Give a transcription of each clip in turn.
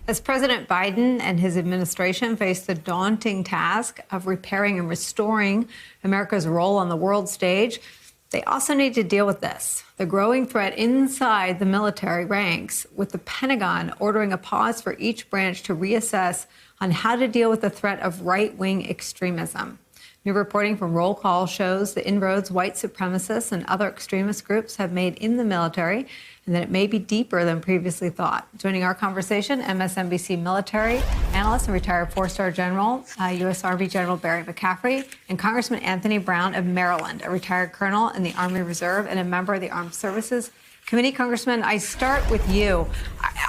As President Biden and his administration face the daunting task of repairing and restoring America's role on the world stage, they also need to deal with this, the growing threat inside the military ranks, with the Pentagon ordering a pause for each branch to reassess on how to deal with the threat of right-wing extremism. New reporting from Roll Call shows the inroads white supremacists and other extremist groups have made in the military, and that it may be deeper than previously thought. Joining our conversation, MSNBC military analyst and retired four-star general, U.S. Army General Barry McCaffrey, and Congressman Anthony Brown of Maryland, a retired colonel in the Army Reserve and a member of the Armed Services Committee. Congressman, I start with you.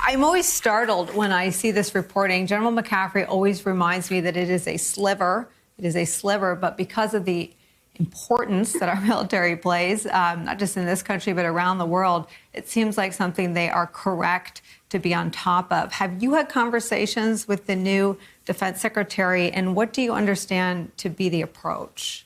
I'm always startled when I see this reporting. General McCaffrey always reminds me that it is a sliver. It is a sliver, but because of the importance that our military plays, not just in this country, but around the world, it seems like something they are correct to be on top of. Have you had conversations with the new defense secretary, and what do you understand to be the approach?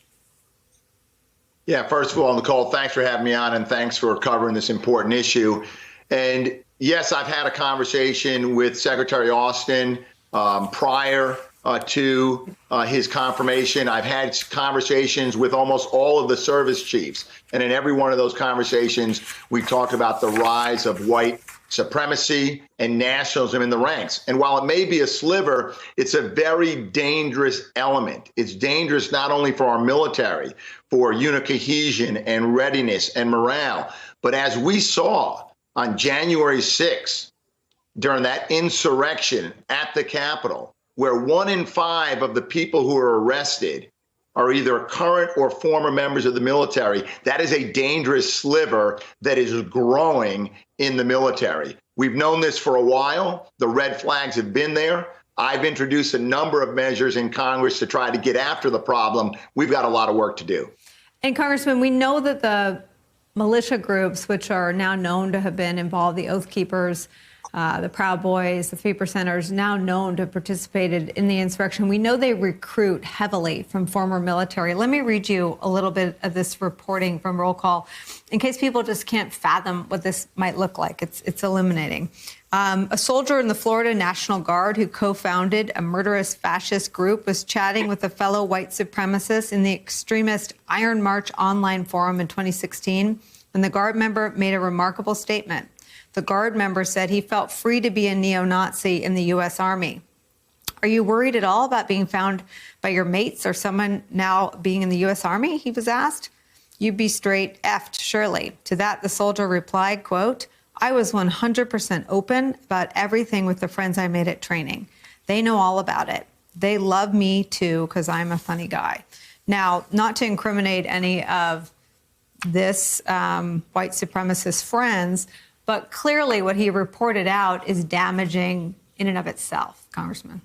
Yeah, first of all, Nicole, thanks for having me on, and thanks for covering this important issue. And yes, I've had a conversation with Secretary Austin prior to his confirmation. I've had conversations with almost all of the service chiefs. And in every one of those conversations, we talked about the rise of white supremacy and nationalism in the ranks. And while it may be a sliver, it's a very dangerous element. It's dangerous not only for our military, for unit cohesion and readiness and morale, but as we saw on January 6th, during that insurrection at the Capitol, where 1 in 5 of the people who are arrested are either current or former members of the military, that is a dangerous sliver that is growing in the military. We've known this for a while. The red flags have been there. I've introduced a number of measures in Congress to try to get after the problem. We've got a lot of work to do. And Congressman, we know that the militia groups, which are now known to have been involved, the Oath Keepers, the Proud Boys, the 3%ers, now known to have participated in the insurrection. We know they recruit heavily from former military. Let me read you a little bit of this reporting from Roll Call in case people just can't fathom what this might look like. It's illuminating. A soldier in the Florida National Guard who co-founded a murderous fascist group was chatting with a fellow white supremacist in the extremist Iron March online forum in 2016 when the Guard member made a remarkable statement. The Guard member said he felt free to be a neo-Nazi in the U.S. Army. Are you worried at all about being found by your mates or someone now being in the U.S. Army? He was asked. You'd be straight effed, surely. To that, the soldier replied, quote, I was 100% open about everything with the friends I made at training. They know all about it. They love me, too, because I'm a funny guy. Now, not to incriminate any of this white supremacist friends, but clearly what he reported out is damaging in and of itself, Congressman.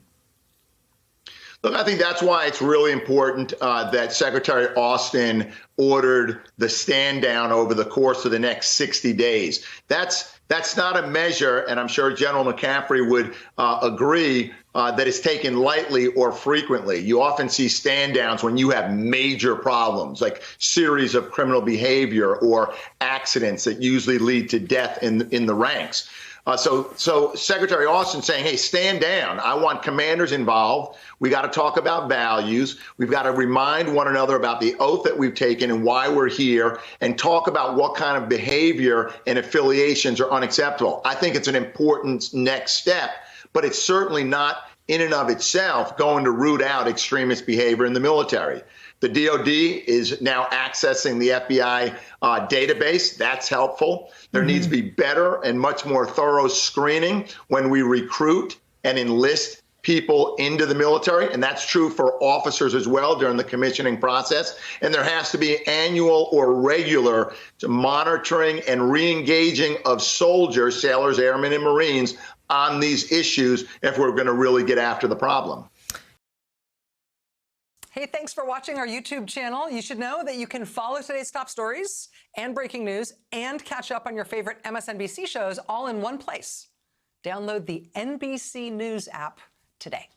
Look, I think that's why it's really important that Secretary Austin ordered the stand down over the course of the next 60 days. That's not a measure, and I'm sure General McCaffrey would agree, that is taken lightly or frequently. You often see stand downs when you have major problems, like series of criminal behavior or accidents that usually lead to death in the ranks. So Secretary Austin saying, hey, stand down. I want commanders involved. We got to talk about values. We've got to remind one another about the oath that we've taken and why we're here, and talk about what kind of behavior and affiliations are unacceptable. I think it's an important next step, but it's certainly not in and of itself going to root out extremist behavior in the military. The DOD is now accessing the FBI database. That's helpful. There needs to be better and much more thorough screening when we recruit and enlist people into the military, and that's true for officers as well during the commissioning process. And there has to be annual or regular monitoring and re-engaging of soldiers, sailors, airmen, and Marines on these issues if we're going to really get after the problem. Hey, thanks for watching our YouTube channel. You should know that you can follow today's top stories and breaking news and catch up on your favorite MSNBC shows all in one place. Download the NBC News app today.